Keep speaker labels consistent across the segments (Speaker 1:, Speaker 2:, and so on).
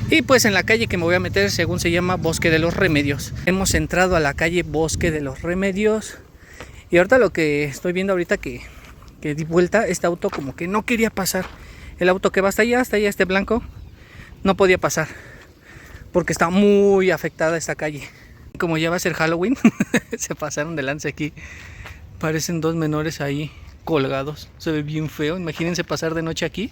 Speaker 1: Y pues en la calle que me voy a meter, según se llama Bosque de los Remedios. Hemos entrado a la calle Bosque de los Remedios. Y ahorita lo que estoy viendo ahorita que di vuelta, este auto como que no quería pasar. El auto que va hasta allá, este blanco, no podía pasar. Porque está muy afectada esta calle. Como ya va a ser Halloween, se pasaron de lance aquí. Parecen dos menores ahí colgados. Se ve bien feo. Imagínense pasar de noche aquí.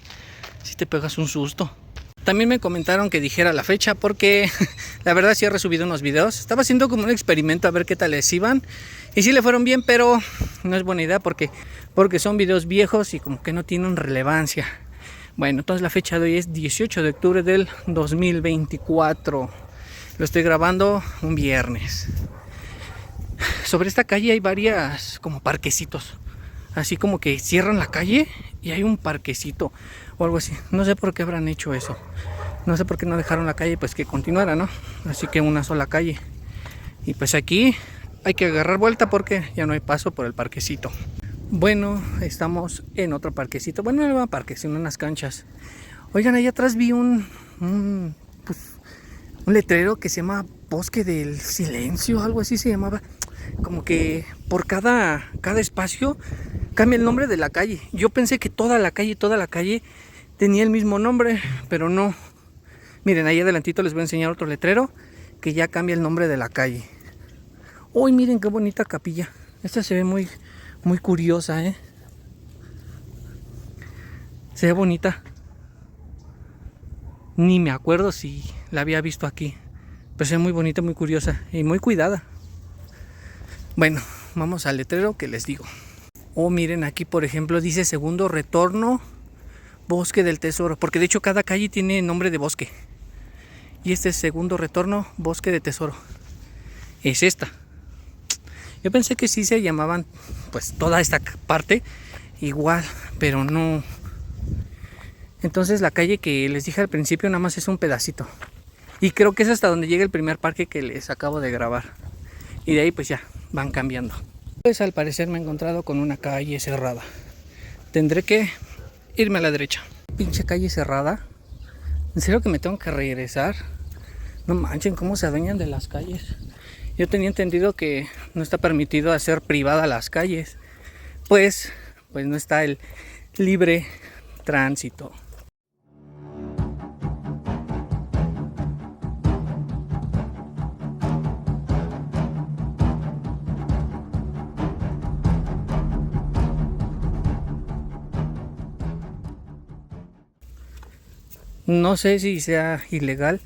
Speaker 1: Si te pegas un susto. También me comentaron que dijera la fecha porque la verdad sí he resubido unos videos. Estaba haciendo como un experimento a ver qué tal les iban. Y sí le fueron bien, pero no es buena idea porque son videos viejos y como que no tienen relevancia. Bueno, entonces la fecha de hoy es 18 de octubre del 2024. Lo estoy grabando un viernes. Sobre esta calle hay varias como parquecitos. Así como que cierran la calle y hay un parquecito o algo así. No sé por qué habrán hecho eso. No sé por qué no dejaron la calle pues que continuara, ¿no? Así que una sola calle. Y pues aquí hay que agarrar vuelta porque ya no hay paso por el parquecito. Bueno, estamos en otro parquecito. Bueno, no era parque, sino unas canchas. Oigan, allá atrás vi un letrero que se llama Bosque del Silencio, algo así se llamaba. Como que por cada espacio cambia el nombre de la calle. Yo pensé que toda la calle tenía el mismo nombre, pero no. Miren, ahí adelantito les voy a enseñar otro letrero que ya cambia el nombre de la calle. Uy, miren qué bonita capilla. Esta se ve muy curiosa, Se ve bonita. Ni me acuerdo si la había visto aquí. Pero se ve muy bonita, muy curiosa y muy cuidada. Bueno, vamos al letrero que les digo. Oh, miren, aquí por ejemplo dice segundo retorno Bosque del Tesoro. Porque de hecho cada calle tiene nombre de bosque. Y este es segundo retorno Bosque de Tesoro. Es esta. Yo pensé que sí se llamaban pues toda esta parte igual, pero no. Entonces la calle que les dije al principio nada más es un pedacito. Y creo que es hasta donde llega el primer parque que les acabo de grabar. Y de ahí pues ya van cambiando. Pues al parecer me he encontrado con una calle cerrada. Tendré que irme a la derecha. Pinche calle cerrada. ¿En serio que me tengo que regresar? No manchen, cómo se adueñan de las calles. Yo tenía entendido que no está permitido hacer privada las calles. Pues no está el libre tránsito. No sé si sea ilegal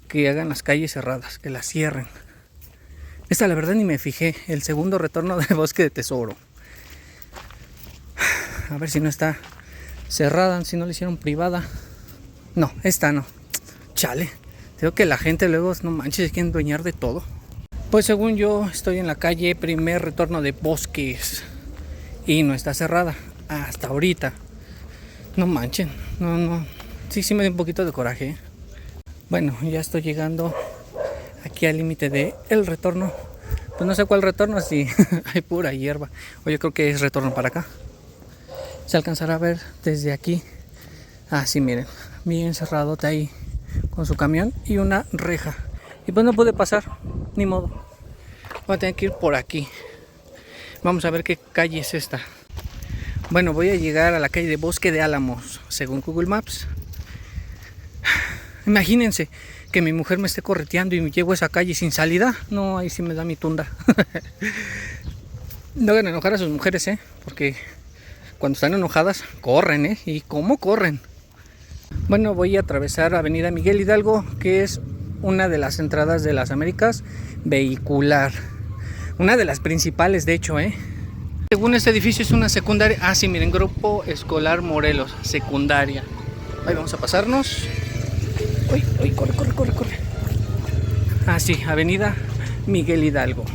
Speaker 1: que hagan las calles cerradas, que las cierren. Esta la verdad ni me fijé. El segundo retorno del Bosque de Tesoro. A ver si no está cerrada, si no le hicieron privada. No, esta no. Chale. Creo que la gente luego, no manches, quieren dueñar de todo. Pues según yo estoy en la calle primer retorno de Bosques. Y no está cerrada. Hasta ahorita. No manchen. No. Sí me dio un poquito de coraje. Bueno, ya estoy llegando aquí al límite de el retorno. Pues no sé cuál retorno, si hay pura hierba. O yo creo que es retorno para acá. Se alcanzará a ver desde aquí. Sí, miren, bien cerradote ahí con su camión y una reja. Y pues no pude pasar, ni modo. Voy a tener que ir por aquí. Vamos a ver qué calle es esta. Bueno, voy a llegar a la calle de Bosque de Álamos, según Google Maps. Imagínense que mi mujer me esté correteando y me llevo a esa calle sin salida. No, ahí sí me da mi tunda. No hagan enojar a sus mujeres, porque cuando están enojadas corren, y cómo corren. Bueno, voy a atravesar Avenida Miguel Hidalgo, que es una de las entradas de las Américas vehicular. Una de las principales, de hecho, Según este edificio es una secundaria. Sí, miren, Grupo Escolar Morelos, secundaria. Ahí vamos a pasarnos. Uy, corre. Sí, Avenida Miguel Hidalgo.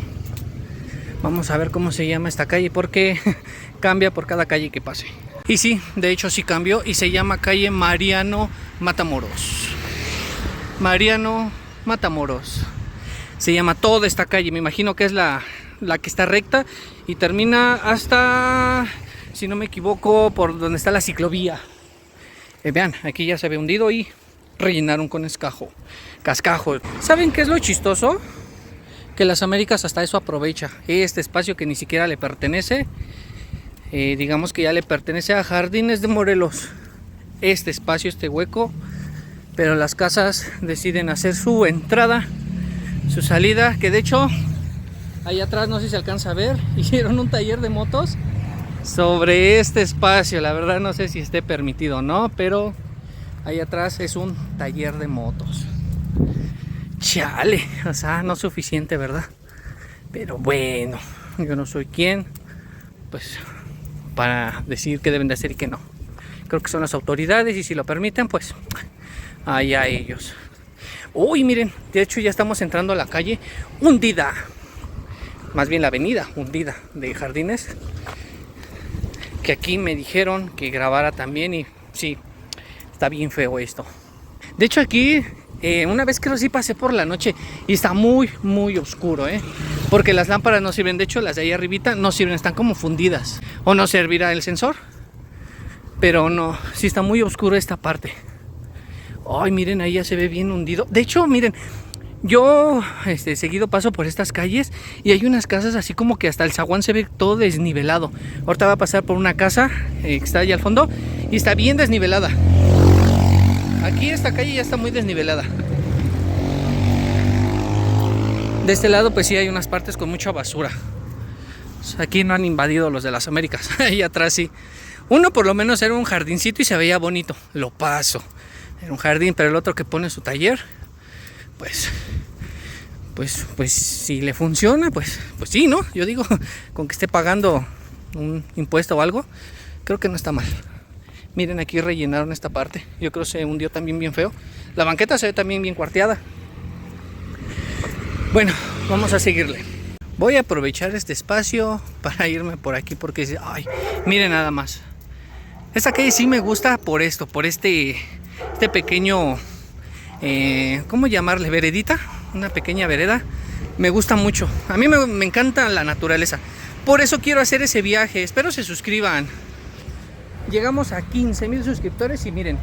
Speaker 1: Vamos a ver cómo se llama esta calle porque cambia por cada calle que pase. Y sí, de hecho sí cambió y se llama calle Mariano Matamoros. Mariano Matamoros. Se llama toda esta calle, me imagino que es la que está recta y termina hasta, si no me equivoco, por donde está la ciclovía. Vean, aquí ya se ve hundido y rellenaron con cascajo. ¿Saben qué es lo chistoso? Que las Américas hasta eso aprovecha. Este espacio que ni siquiera le pertenece, digamos que ya le pertenece a Jardines de Morelos. Este espacio, este hueco, pero las casas deciden hacer su entrada, su salida, que de hecho allá atrás, no sé si se alcanza a ver, hicieron un taller de motos sobre este espacio. La verdad no sé si esté permitido o no, pero allá atrás es un taller de motos. Chale, o sea, no es suficiente, ¿verdad? Pero bueno, yo no soy quien, pues, para decir qué deben de hacer y qué no. Creo que son las autoridades y si lo permiten, pues, allá ellos. Uy, miren, de hecho ya estamos entrando a la calle hundida. Más bien la avenida hundida de Jardines. Que aquí me dijeron que grabara también y sí, está bien feo esto. De hecho aquí, una vez que sí pasé por la noche y está muy oscuro, porque las lámparas no sirven. De hecho las de ahí arribita no sirven, están como fundidas. O no servirá el sensor, pero no, sí está muy oscuro esta parte. Ay, miren, ahí ya se ve bien hundido. De hecho, miren, yo seguido paso por estas calles y hay unas casas así como que hasta el zaguán se ve todo desnivelado. Ahorita va a pasar por una casa que está allá al fondo y está bien desnivelada. Aquí esta calle ya está muy desnivelada. De este lado pues sí hay unas partes con mucha basura. Aquí no han invadido los de las Américas. Ahí atrás sí. Uno por lo menos era un jardincito y se veía bonito. Lo paso. Era un jardín, pero el otro que pone su taller, pues si le funciona, pues sí, ¿no? Yo digo, con que esté pagando un impuesto o algo, creo que no está mal. Miren, aquí rellenaron esta parte. Yo creo que se hundió también bien feo. La banqueta se ve también bien cuarteada. Bueno, vamos a seguirle. Voy a aprovechar este espacio para irme por aquí porque, ay, miren nada más. Esta calle sí me gusta por esto, por este pequeño, ¿cómo llamarle? Veredita, una pequeña vereda. Me gusta mucho. A mí me encanta la naturaleza. Por eso quiero hacer ese viaje. Espero se suscriban. Llegamos a 15,000 suscriptores y miren,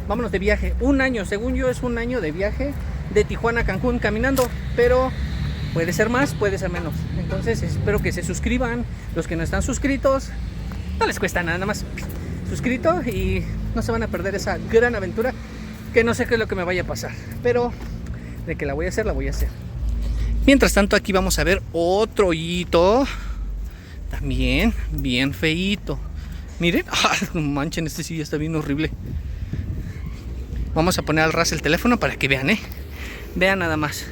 Speaker 1: vámonos de viaje. Un año, según yo es un año de viaje de Tijuana a Cancún caminando, pero puede ser más, puede ser menos. Entonces espero que se suscriban. Los que no están suscritos, no les cuesta nada más suscrito y no se van a perder esa gran aventura que no sé qué es lo que me vaya a pasar, pero de que la voy a hacer, la voy a hacer. Mientras tanto aquí vamos a ver otro hito también bien feíto. Miren, manchen, este sí ya está bien horrible. Vamos a poner al ras el teléfono para que vean, vean nada más.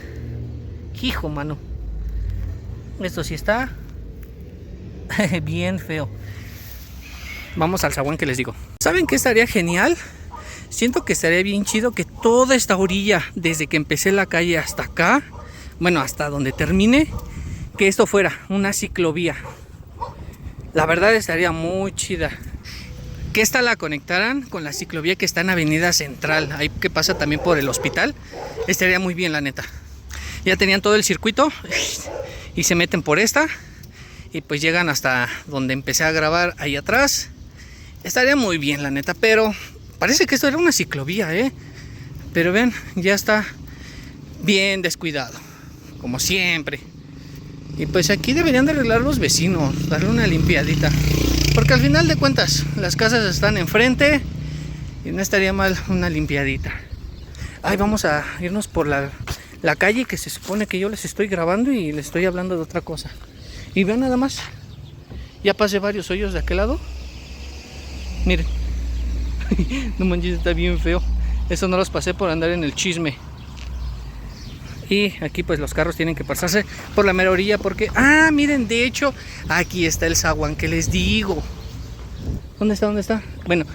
Speaker 1: Hijo, mano, esto sí está bien feo. Vamos al zaguán que les digo. ¿Saben qué estaría genial? Siento que estaría bien chido que toda esta orilla, desde que empecé la calle hasta acá, bueno, hasta donde termine, que esto fuera una ciclovía. La verdad estaría muy chida. Que esta la conectaran con la ciclovía que está en Avenida Central, ahí que pasa también por el hospital. Estaría muy bien, la neta. Ya tenían todo el circuito y se meten por esta y pues llegan hasta donde empecé a grabar ahí atrás. Estaría muy bien, la neta, pero parece que esto era una ciclovía, pero vean, ya está bien descuidado, como siempre. Y pues aquí deberían de arreglar los vecinos, darle una limpiadita, porque al final de cuentas las casas están enfrente y no estaría mal una limpiadita. Ay, vamos a irnos por la calle que se supone que yo les estoy grabando y les estoy hablando de otra cosa. Y vean nada más, ya pasé varios hoyos de aquel lado. Miren, no manches, está bien feo. Eso no los pasé por andar en el chisme. Y aquí pues los carros tienen que pasarse por la mera orilla porque... Ah, miren, de hecho, aquí está el zaguán que les digo. ¿Dónde está? ¿Dónde está? Bueno,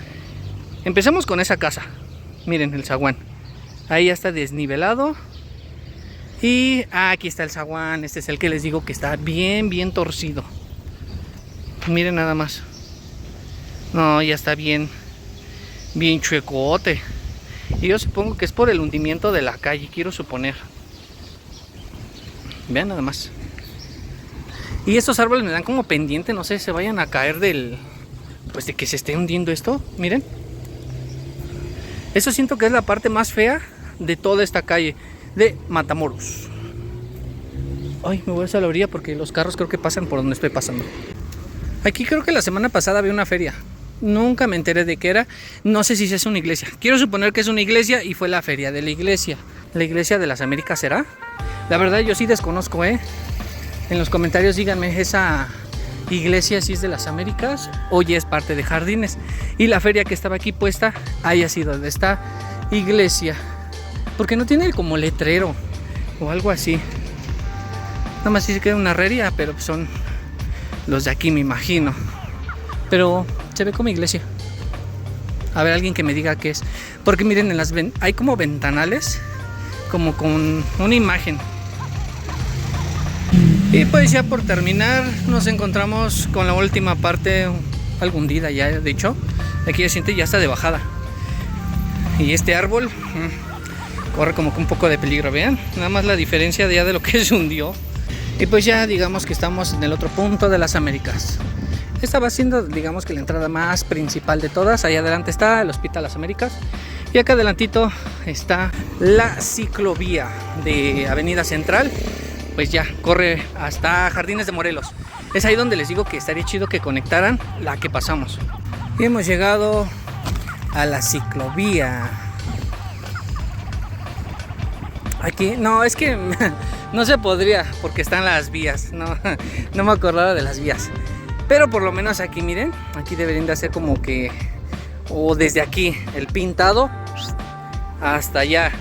Speaker 1: empezamos con esa casa. Miren el zaguán. Ahí ya está desnivelado. Y aquí está el zaguán. Este es el que les digo que está bien torcido. Miren nada más. No, ya está bien chuecote. Y yo supongo que es por el hundimiento de la calle, quiero suponer. Vean nada más. Y estos árboles me dan como pendiente, no sé, se vayan a caer pues de que se esté hundiendo esto. Miren. Eso siento que es la parte más fea de toda esta calle de Matamoros. Ay, me voy a hacer a la orilla porque los carros creo que pasan por donde estoy pasando. Aquí creo que la semana pasada había una feria. Nunca me enteré de qué era. No sé si es una iglesia. Quiero suponer que es una iglesia y fue la feria de la iglesia. ¿La iglesia de las Américas será? La verdad yo sí desconozco, En los comentarios díganme, ¿esa iglesia sí es de las Américas o ya es parte de Jardines? Y la feria que estaba aquí puesta haya sido de esta iglesia. Porque no tiene como letrero o algo así. Nada más sí que es una herrería, pero son los de aquí, me imagino. Pero se ve como iglesia. A ver, alguien que me diga qué es. Porque miren, hay como ventanales, como con una imagen. Y pues ya por terminar, nos encontramos con la última parte, algo hundida ya, de hecho. Aquí ya siente, ya está de bajada. Y este árbol corre como que un poco de peligro, vean. Nada más la diferencia de ya de lo que se hundió. Y pues ya digamos que estamos en el otro punto de las Américas. Esta va siendo digamos que la entrada más principal de todas. Allá adelante está el Hospital Las Américas. Y acá adelantito está la ciclovía de Avenida Central. Pues ya corre hasta Jardines de Morelos. Es ahí donde les digo que estaría chido que conectaran la que pasamos. Y hemos llegado a la ciclovía. Aquí, no, es que no se podría porque están las vías. No me acordaba de las vías. Pero por lo menos aquí, miren, aquí deberían de hacer como que, o desde aquí, el pintado hasta allá.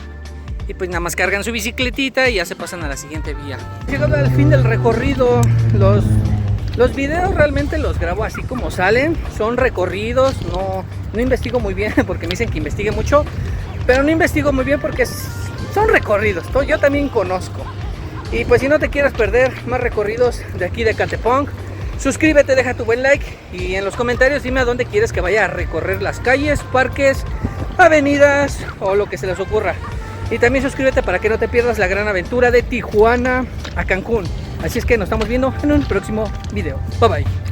Speaker 1: Y pues nada más cargan su bicicletita y ya se pasan a la siguiente vía. Llegado al fin del recorrido, los videos realmente los grabo así como salen. Son recorridos, no investigo muy bien porque me dicen que investigue mucho. Pero no investigo muy bien porque son recorridos, yo también conozco. Y pues si no te quieres perder más recorridos de aquí de Catepong, suscríbete, deja tu buen like y en los comentarios dime a dónde quieres que vaya a recorrer las calles, parques, avenidas o lo que se les ocurra. Y también suscríbete para que no te pierdas la gran aventura de Tijuana a Cancún. Así es que nos estamos viendo en un próximo video. Bye bye.